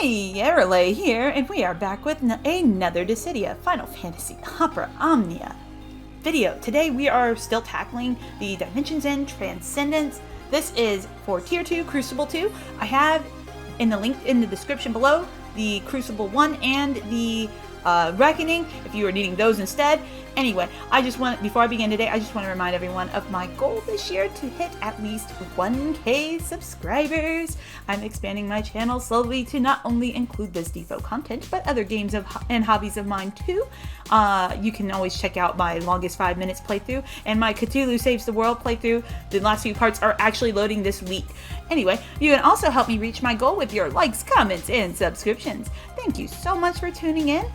Hey, Aarolei here, and we are back with another Dissidia Final Fantasy Opera Omnia video. Today we are still tackling the Dimensions End Transcendence. This is for Tier 2, Crucible 2. I have in the link in the description below the Crucible 1 and the Reckoning, if you are needing those instead. Anyway, before I begin today, I just want to remind everyone of my goal this year to hit at least 1K subscribers. I'm expanding my channel slowly to not only include this DFFOO content, but other games and hobbies of mine too. You can always check out my longest 5 minutes playthrough and my Cthulhu Saves the World playthrough. The last few parts are actually loading this week. Anyway, you can also help me reach my goal with your likes, comments, and subscriptions. Thank you so much for tuning in.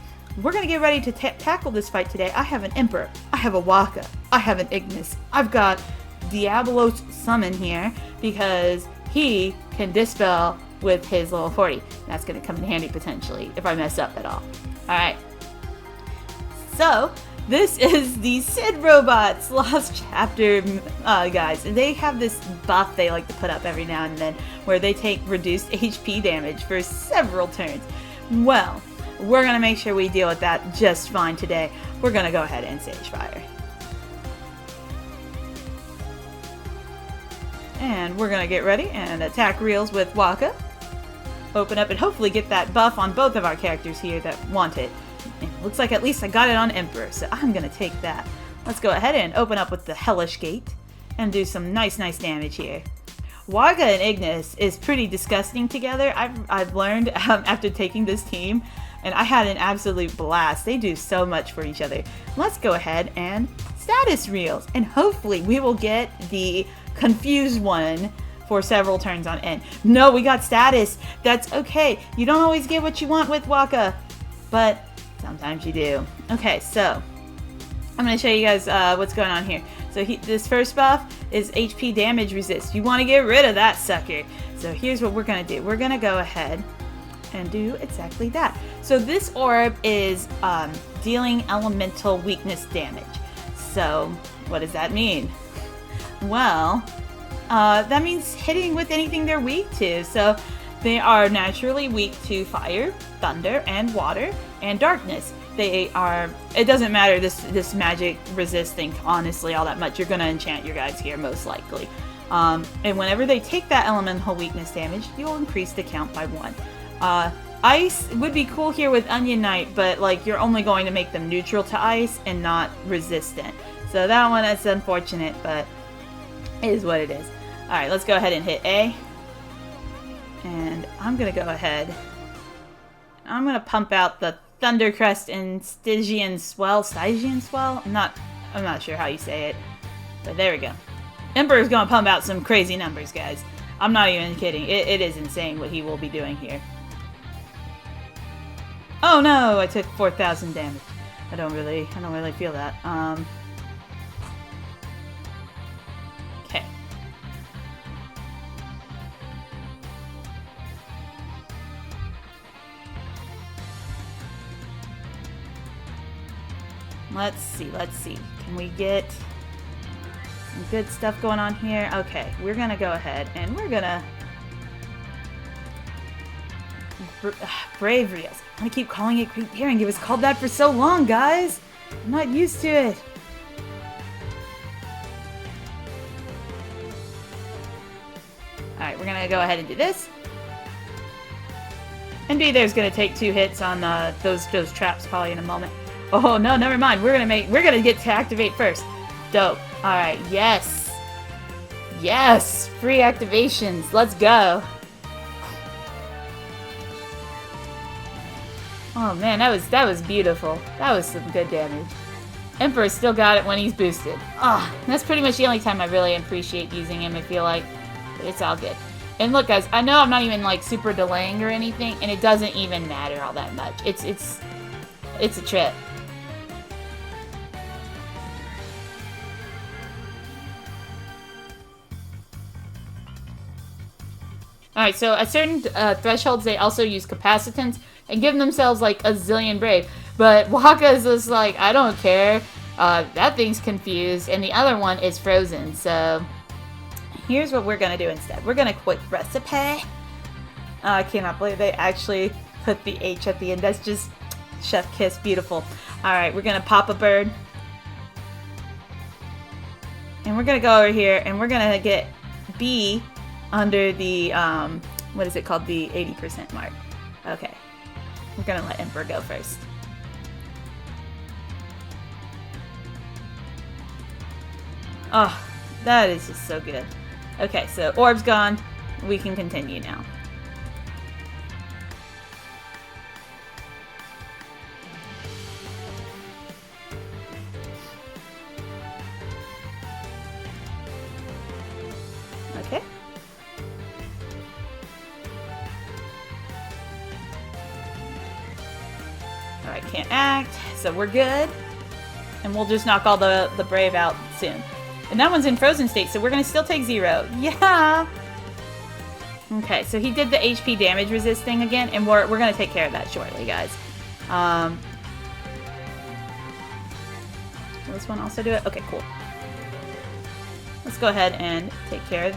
We're going to get ready to tackle this fight today. I have an Emperor, I have a Wakka, I have an Ignis. I've got Diabolos Summon here because he can dispel with his level 40. That's going to come in handy potentially if I mess up at all. Alright. So, this is the Sid Robots Lost Chapter, guys. And they have this buff they like to put up every now and then where they take reduced HP damage for several turns. Well, we're going to make sure we deal with that just fine today. We're going to go ahead and Sage Fire. And we're going to get ready and attack reels with Wakka. Open up and hopefully get that buff on both of our characters here that want it. And it looks like at least I got it on Emperor, so I'm going to take that. Let's go ahead and open up with the Hellish Gate and do some nice damage here. Wakka and Ignis is pretty disgusting together. I've learned after taking this team, and I had an absolute blast. They do so much for each other. Let's go ahead and status reels, and hopefully we will get the confused one for several turns on end. No, we got status. That's okay. You don't always get what you want with Wakka, but sometimes you do. Okay, so I'm going to show you guys what's going on here. So this first buff is HP damage resist. You want to get rid of that sucker. So here's what we're going to do. We're going to go ahead and do exactly that. So this orb is dealing elemental weakness damage. So what does that mean? Well, that means hitting with anything they're weak to. So they are naturally weak to fire, thunder, and water, and darkness. They are, it doesn't matter this magic resisting honestly all that much. You're going to enchant your guys here most likely. And whenever they take that elemental weakness damage, you'll increase the count by 1. Ice would be cool here with Onion Knight, but like you're only going to make them neutral to ice and not resistant. So that one is unfortunate, but it is what it is. Alright, let's go ahead and hit A. And I'm going to go ahead. I'm going to pump out the Thundercrest and Stygian Swell. I'm not sure how you say it, but there we go. Emperor's going to pump out some crazy numbers, guys. I'm not even kidding. It is insane what he will be doing here. Oh no, I took 4,000 damage. I don't really feel that. Okay. Let's see. Can we get some good stuff going on here? Okay, we're gonna go ahead and we're gonna Brave Reels. I'm gonna keep calling it Great Bearing. It was called that for so long, guys. I'm not used to it. Alright, we're gonna go ahead and do this. And B there's gonna take 2 hits on those traps probably in a moment. Oh no, never mind. We're gonna get to activate first. Dope. Alright, yes. Yes! Free activations. Let's go. Oh man, that was beautiful. That was some good damage. Emperor still got it when he's boosted. Ah, that's pretty much the only time I really appreciate using him, I feel like. But it's all good. And look guys, I know I'm not even like super delaying or anything, and it doesn't even matter all that much. It's a trip. Alright, so at certain thresholds, they also use capacitance and give themselves like a zillion brave. But Wakka is just like, I don't care. That thing's confused. And the other one is frozen. So here's what we're going to do instead. We're going to quick recipe. Oh, I cannot believe they actually put the H at the end. That's just chef kiss, beautiful. Alright, we're gonna pop a bird. And we're gonna go over here and we're gonna get B under the, what is it called? The 80% mark. Okay. We're gonna let Emperor go first. Oh, that is just so good. Okay, so orb's gone. We can continue now. Okay. Alright, can't act, so we're good. And we'll just knock all the Brave out soon. And that one's in frozen state, so we're gonna still take 0. Yeah! Okay, so he did the HP damage resist thing again, and we're gonna take care of that shortly, guys. Will this one also do it? Okay, cool. Let's go ahead and take care of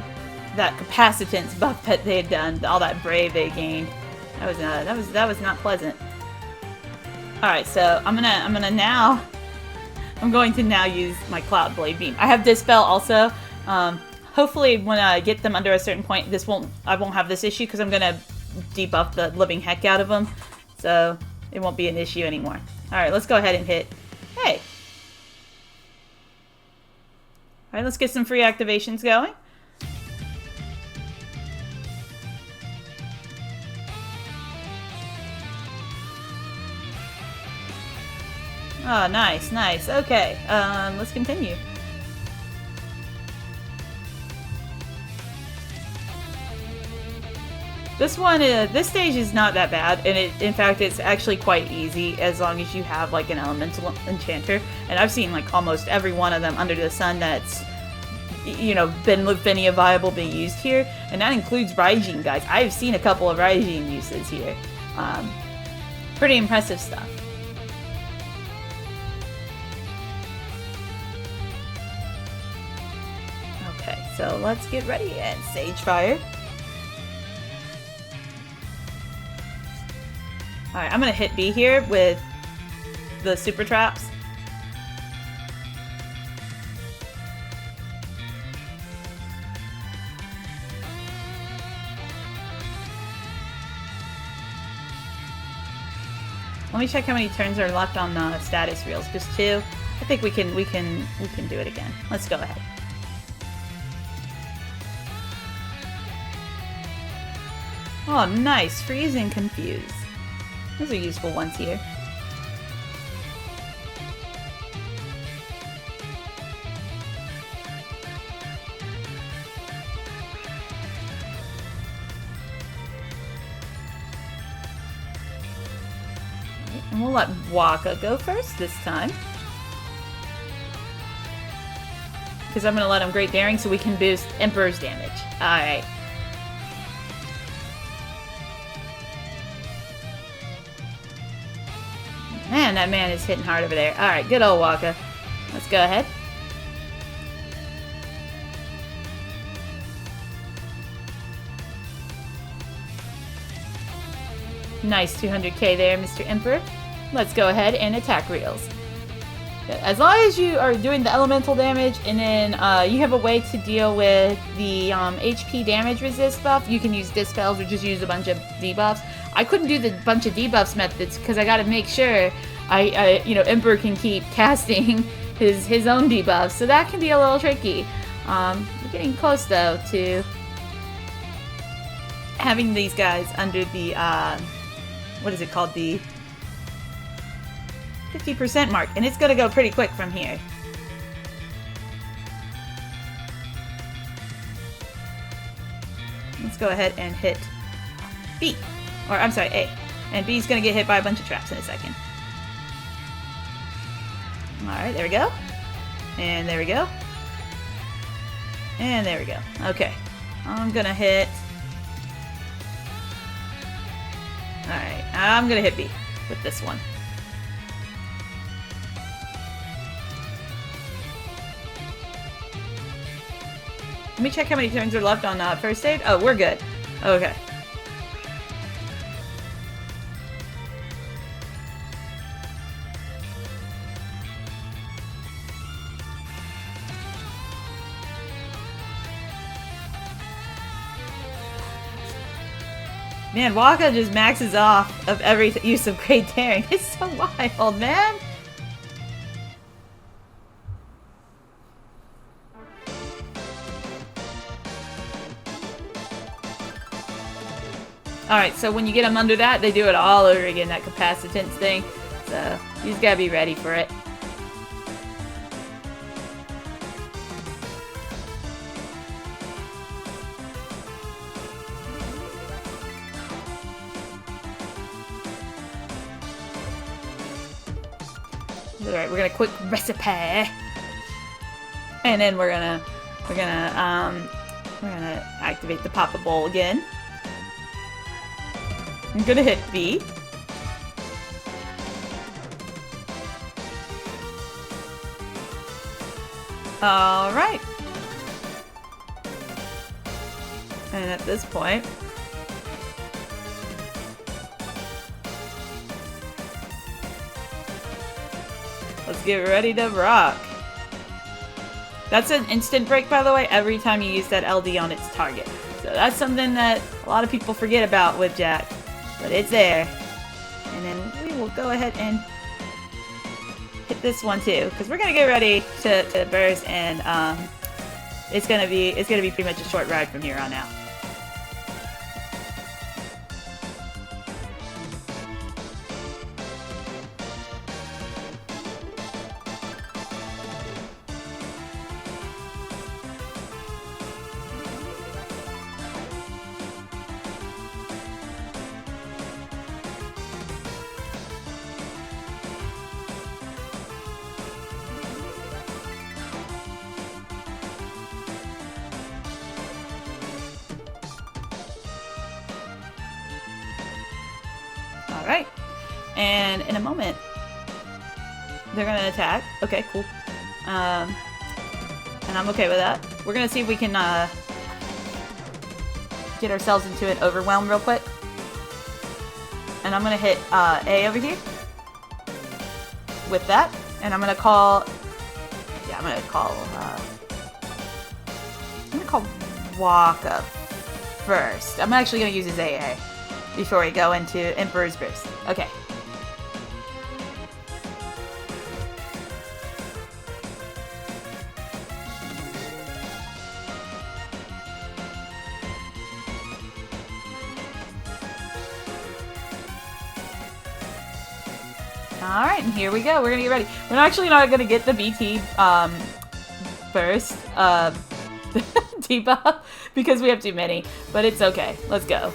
that capacitance buff that they had done, all that Brave they gained. That was not pleasant. Alright, so I'm going to now use my Cloud Blade Beam. I have Dispel also. Hopefully when I get them under a certain point, I won't have this issue because I'm gonna debuff the living heck out of them. So it won't be an issue anymore. Alright, let's go ahead and hit. Hey! Alright, let's get some free activations going. Oh, nice, nice. Okay, let's continue. This stage is not that bad, and in fact, it's actually quite easy as long as you have like an elemental enchanter. And I've seen like almost every one of them under the sun that's, you know, been viable being used here, and that includes Raijin, guys. I've seen a couple of Raijin uses here. Pretty impressive stuff. Okay, so let's get ready and Sage Fire. Alright, I'm gonna hit B here with the super traps. Let me check how many turns are left on the status reels. Just 2. I think we can do it again. Let's go ahead. Oh, nice. Freeze and Confuse. Those are useful ones here. And we'll let Wakka go first this time. Because I'm going to let him Great Daring so we can boost Emperor's damage. Alright. Man, that man is hitting hard over there. Alright, good old Wakka. Let's go ahead. Nice 200k there, Mr. Emperor. Let's go ahead and attack reels. As long as you are doing the elemental damage and then you have a way to deal with the HP damage resist buff, you can use dispels or just use a bunch of debuffs. I couldn't do the bunch of debuffs methods because I gotta make sure Emperor can keep casting his own debuffs, so that can be a little tricky. We're getting close though to having these guys under the what is it called, the 50% mark, and it's gonna go pretty quick from here. Let's go ahead and hit B. Or, I'm sorry, A. And B's gonna get hit by a bunch of traps in a second. Alright, there we go. And there we go. And there we go. Okay. I'm gonna hit... Alright, I'm gonna hit B with this one. Let me check how many turns are left on first aid. Oh, we're good. Okay. Man, Wakka just maxes off of every use of Great Daring. It's so wild, man! Alright, so when you get them under that, they do it all over again, that capacitance thing. So, you just gotta be ready for it. Alright, we're gonna quick recipe. And then we're gonna activate the Papa Bowl again. I'm gonna hit B. Alright. And at this point, let's get ready to rock. That's an instant break, by the way, every time you use that LD on its target. So that's something that a lot of people forget about with Jack. But it's there. And then we will go ahead and hit this one too, because we're gonna get ready to burst, and it's gonna be pretty much a short ride from here on out. Alright, and in a moment, they're gonna attack. Okay, cool. And I'm okay with that. We're gonna see if we can get ourselves into an overwhelm real quick. And I'm gonna hit A over here with that, and I'm gonna call Wakka first. I'm actually gonna use his AA before we go into Emperor's Burst. Okay. Alright, and here we go. We're gonna get ready. We're actually not gonna get the BT burst debuff because we have too many, but it's okay. Let's go.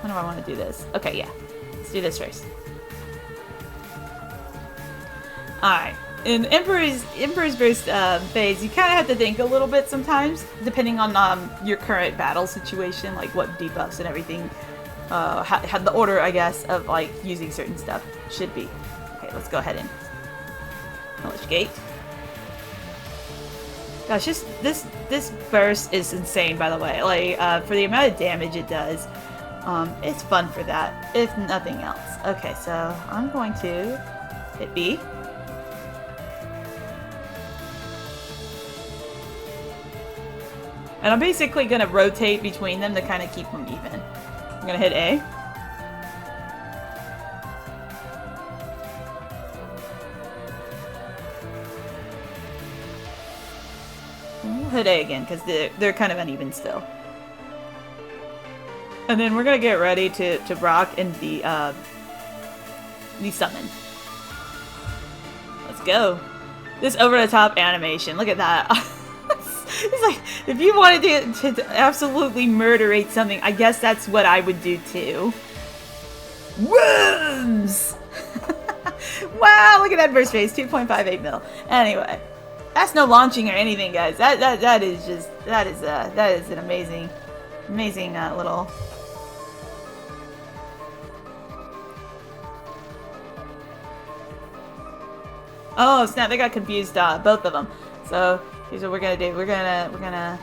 How do I want to do this? Okay, yeah. Let's do this first. Alright. In Emperor's Burst phase, you kind of have to think a little bit sometimes, depending on your current battle situation, like what debuffs and everything, how the order, I guess, of like using certain stuff should be. Okay, let's go ahead and Hellish Gate. Gosh, just this burst is insane, by the way. Like, for the amount of damage it does. It's fun for that, if nothing else. Okay, so I'm going to hit B. And I'm basically going to rotate between them to kind of keep them even. I'm going to hit A. And we'll hit A again, because they're kind of uneven still. And then we're gonna get ready to rock in the summon. Let's go. This over-the-top animation. Look at that. It's like, if you wanted to absolutely murderate something, I guess that's what I would do too. Worms! Wow, look at that burst phase. 2.58 mil. Anyway, that's no launching or anything, guys. That is an amazing little. Oh snap! They got confused, both of them. So here's what we're gonna do. We're gonna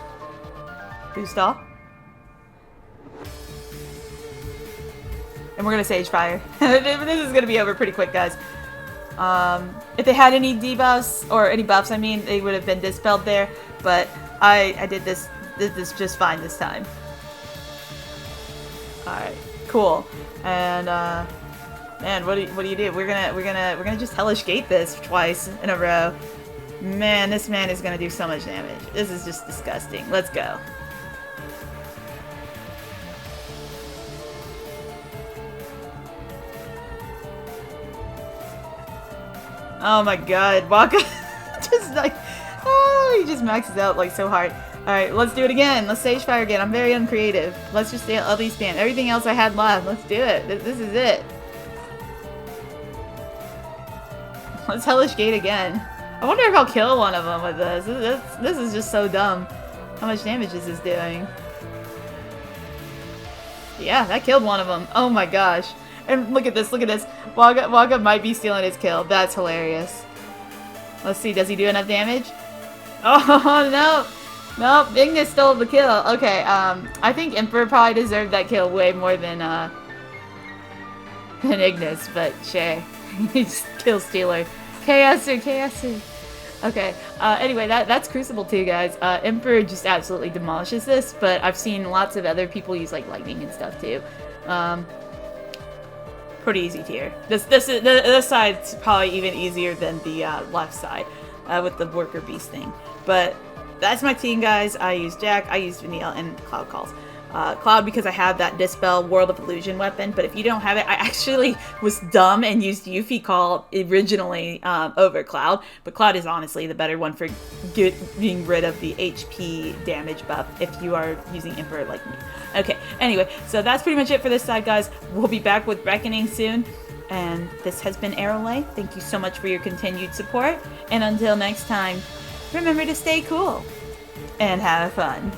boost off, and we're gonna Sage Fire. This is gonna be over pretty quick, guys. If they had any debuffs or any buffs, I mean, they would have been dispelled there. But I did this just fine this time. Alright, cool. And man, what do you do? We're gonna just hellish gate this twice in a row. Man, this man is gonna do so much damage. This is just disgusting. Let's go. Oh my god, Wakka just like, oh, he just maxes out like so hard. Alright, let's do it again. Let's stage fire again. I'm very uncreative. Let's just LB spam. Everything else I had left. Let's do it. This is it. Let's hellish gate again. I wonder if I'll kill one of them with this. This is just so dumb. How much damage is this doing? Yeah, that killed one of them. Oh my gosh. And look at this, look at this. Wakka might be stealing his kill. That's hilarious. Let's see, does he do enough damage? Oh, no. Nope, Ignis stole the kill. Okay, I think Emperor probably deserved that kill way more than Ignis, but sure. He's kill stealer. KSer. Okay, anyway, that's Crucible 2, guys. Emperor just absolutely demolishes this, but I've seen lots of other people use, like, lightning and stuff, too. Pretty easy tier. This side's probably even easier than the left side, with the Worker Beast thing. But that's my team, guys. I use Jack, I use Vanille, and Cloud calls. Cloud because I have that Dispel World of Illusion weapon, but if you don't have it, I actually was dumb and used Yuffie Call originally over Cloud, but Cloud is honestly the better one for getting rid of the HP damage buff if you are using Emperor like me. Okay, anyway, so that's pretty much it for this side, guys. We'll be back with Reckoning soon, and this has been Aarolei. Thank you so much for your continued support, and until next time, remember to stay cool and have fun.